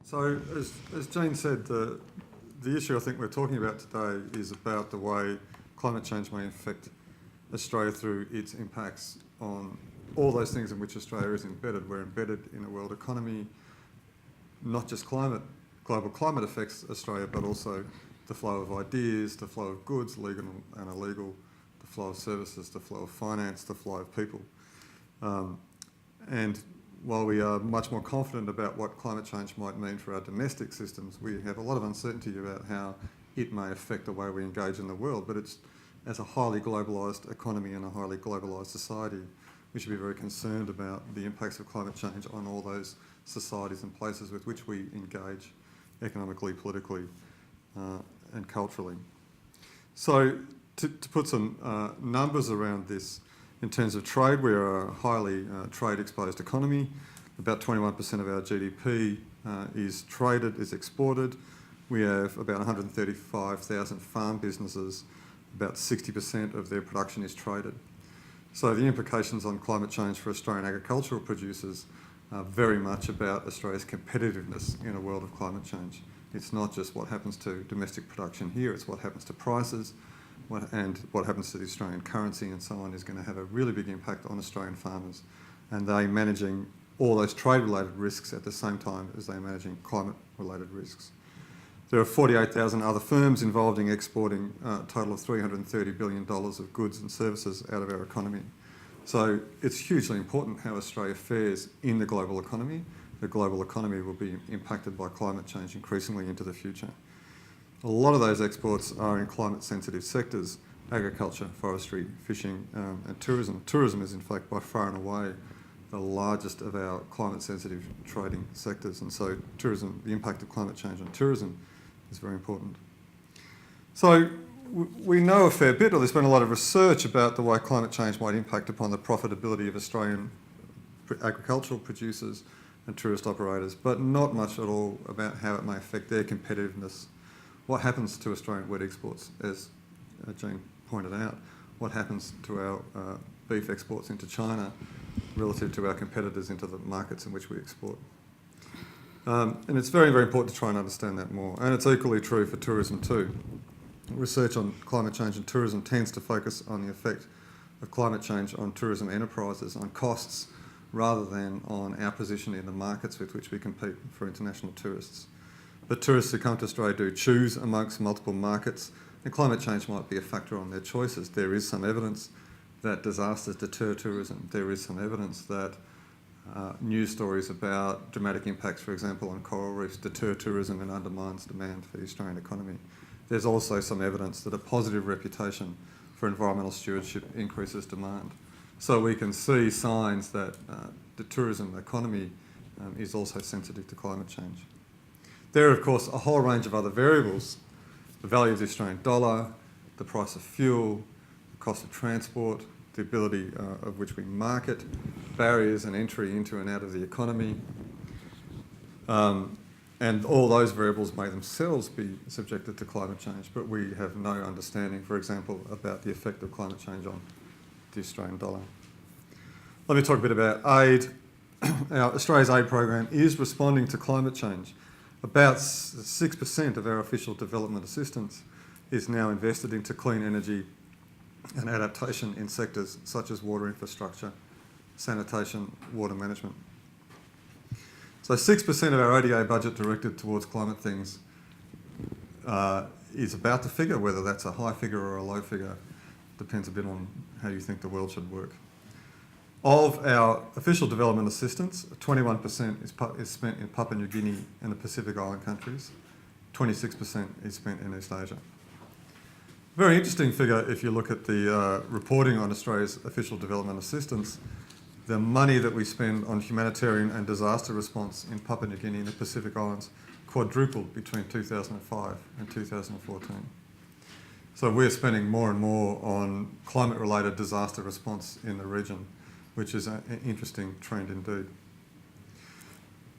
So, as Jane said, the issue I think we're talking about today is about the way climate change may affect Australia through its impacts on all those things in which Australia is embedded. We're embedded in a world economy, not just global climate affects Australia, but also the flow of ideas, the flow of goods, legal and illegal, the flow of services, the flow of finance, the flow of people. And while we are much more confident about what climate change might mean for our domestic systems, we have a lot of uncertainty about how it may affect the way we engage in the world. But it's, as a highly globalised economy and a highly globalised society, we should be very concerned about the impacts of climate change on all those societies and places with which we engage economically, politically and culturally. So to put some numbers around this, in terms of trade, we are a highly trade-exposed economy. About 21% of our GDP is traded, is exported. We have about 135,000 farm businesses. About 60% of their production is traded. So the implications on climate change for Australian agricultural producers are very much about Australia's competitiveness in a world of climate change. It's not just what happens to domestic production here, it's what happens to prices, and what happens to the Australian currency and so on is going to have a really big impact on Australian farmers. And they're managing all those trade-related risks at the same time as they're managing climate-related risks. There are 48,000 other firms involved in exporting a total of $330 billion of goods and services out of our economy. So it's hugely important how Australia fares in the global economy. The global economy will be impacted by climate change increasingly into the future. A lot of those exports are in climate-sensitive sectors: agriculture, forestry, fishing and tourism. Tourism is in fact by far and away the largest of our climate-sensitive trading sectors, and so tourism, the impact of climate change on tourism is very important. So we know a fair bit, or there's been a lot of research about the way climate change might impact upon the profitability of Australian agricultural producers and tourist operators, but not much at all about how it may affect their competitiveness. What happens to Australian wheat exports, as Jane pointed out? What happens to our beef exports into China relative to our competitors into the markets in which we export? And it's very, very important to try and understand that more. And it's equally true for tourism too. Research on climate change and tourism tends to focus on the effect of climate change on tourism enterprises, on costs, rather than on our position in the markets with which we compete for international tourists. But tourists who come to Australia do choose amongst multiple markets, and climate change might be a factor on their choices. There is some evidence that disasters deter tourism. There is some evidence that news stories about dramatic impacts, for example, on coral reefs, deter tourism and undermines demand for the Australian economy. There's also some evidence that a positive reputation for environmental stewardship increases demand. So we can see signs that the tourism economy is also sensitive to climate change. There are, of course, a whole range of other variables: the value of the Australian dollar, the price of fuel, the cost of transport, the ability of which we market, barriers and entry into and out of the economy. And all those variables may themselves be subjected to climate change, but we have no understanding, for example, about the effect of climate change on the Australian dollar. Let me talk a bit about aid. Australia's aid program is responding to climate change. About 6% of our official development assistance is now invested into clean energy and adaptation in sectors such as water infrastructure, sanitation, water management. So 6% of our ODA budget directed towards climate things is about the figure. Whether that's a high figure or a low figure depends a bit on how you think the world should work. Of our official development assistance, 21% is spent in Papua New Guinea and the Pacific Island countries. 26% is spent in East Asia. Very interesting figure if you look at the reporting on Australia's official development assistance. The money that we spend on humanitarian and disaster response in Papua New Guinea and the Pacific Islands quadrupled between 2005 and 2014. So we're spending more and more on climate-related disaster response in the region, which is an interesting trend indeed.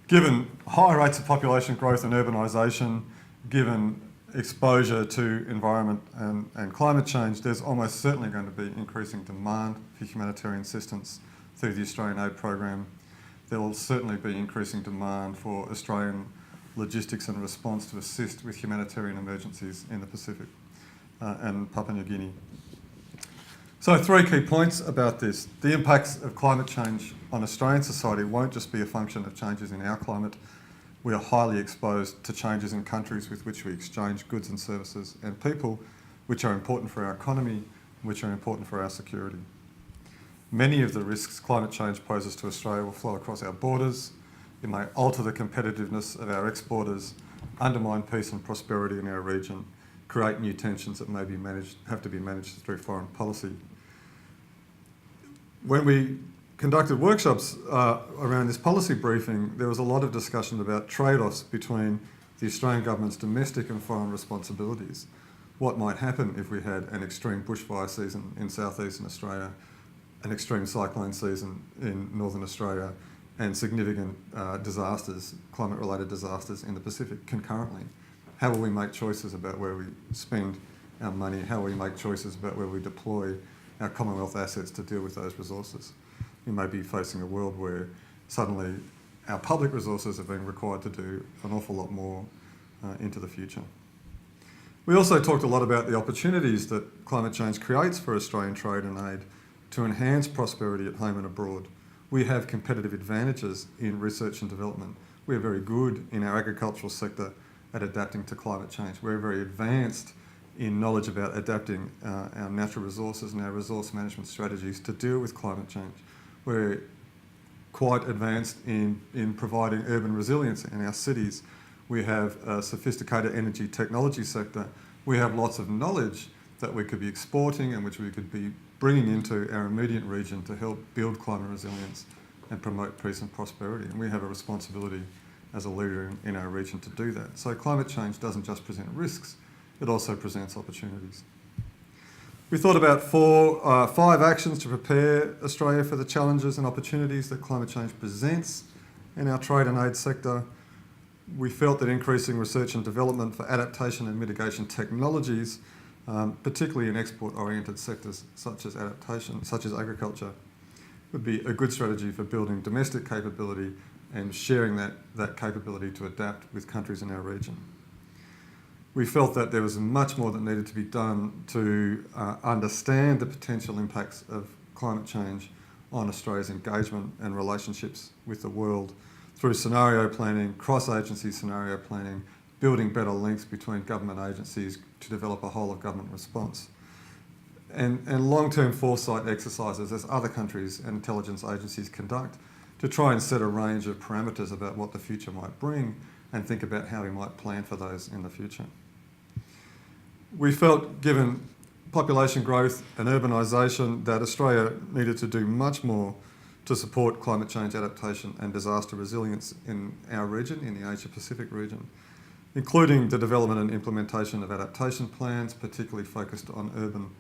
Given high rates of population growth and urbanisation, given exposure to environment and climate change, there's almost certainly going to be increasing demand for humanitarian assistance through the Australian aid program. There will certainly be increasing demand for Australian logistics and response to assist with humanitarian emergencies in the Pacific and Papua New Guinea. So 3 key points about this. The impacts of climate change on Australian society won't just be a function of changes in our climate. We are highly exposed to changes in countries with which we exchange goods and services and people, which are important for our economy, which are important for our security. Many of the risks climate change poses to Australia will flow across our borders. It may alter the competitiveness of our exporters, undermine peace and prosperity in our region, create new tensions that may be have to be managed through foreign policy. When we conducted workshops around this policy briefing, there was a lot of discussion about trade-offs between the Australian government's domestic and foreign responsibilities. What might happen if we had an extreme bushfire season in southeastern Australia, an extreme cyclone season in northern Australia, and significant disasters, climate-related disasters in the Pacific concurrently? How will we make choices about where we spend our money? How will we make choices about where we deploy our Commonwealth assets to deal with those resources? We may be facing a world where suddenly our public resources are being required to do an awful lot more into the future. We also talked a lot about the opportunities that climate change creates for Australian trade and aid to enhance prosperity at home and abroad. We have competitive advantages in research and development. We are very good in our agricultural sector at adapting to climate change. We're very advanced in knowledge about adapting our natural resources and our resource management strategies to deal with climate change. We're quite advanced in providing urban resilience in our cities. We have a sophisticated energy technology sector. We have lots of knowledge that we could be exporting and which we could be bringing into our immediate region to help build climate resilience and promote peace and prosperity. And we have a responsibility as a leader in our region to do that. So climate change doesn't just present risks, it also presents opportunities. We thought about 5 actions to prepare Australia for the challenges and opportunities that climate change presents in our trade and aid sector. We felt that increasing research and development for adaptation and mitigation technologies, particularly in export-oriented sectors such as adaptation, such as agriculture, would be a good strategy for building domestic capability and sharing that capability to adapt with countries in our region. We felt that there was much more that needed to be done to understand the potential impacts of climate change on Australia's engagement and relationships with the world through scenario planning, cross-agency scenario planning, building better links between government agencies to develop a whole-of-government response, and long-term foresight exercises as other countries and intelligence agencies conduct to try and set a range of parameters about what the future might bring and think about how we might plan for those in the future. We felt, given population growth and urbanisation, that Australia needed to do much more to support climate change adaptation and disaster resilience in our region, in the Asia-Pacific region, including the development and implementation of adaptation plans, particularly focused on urban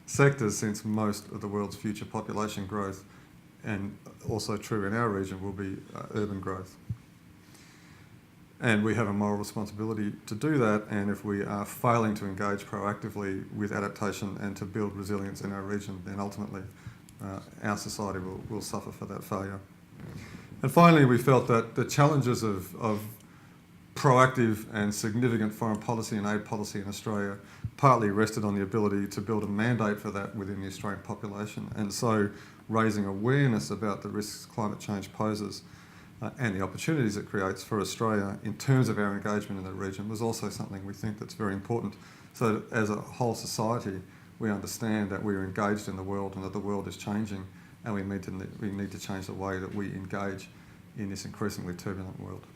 sectors, since most of the world's future population growth, and also true in our region, will be urban growth. And we have a moral responsibility to do that, and if we are failing to engage proactively with adaptation and to build resilience in our region, then ultimately our society will suffer for that failure. And finally, we felt that the challenges of proactive and significant foreign policy and aid policy in Australia partly rested on the ability to build a mandate for that within the Australian population, and so raising awareness about the risks climate change poses and the opportunities it creates for Australia in terms of our engagement in the region was also something we think that's very important. So that as a whole society, we understand that we are engaged in the world and that the world is changing, and we need to change the way that we engage in this increasingly turbulent world.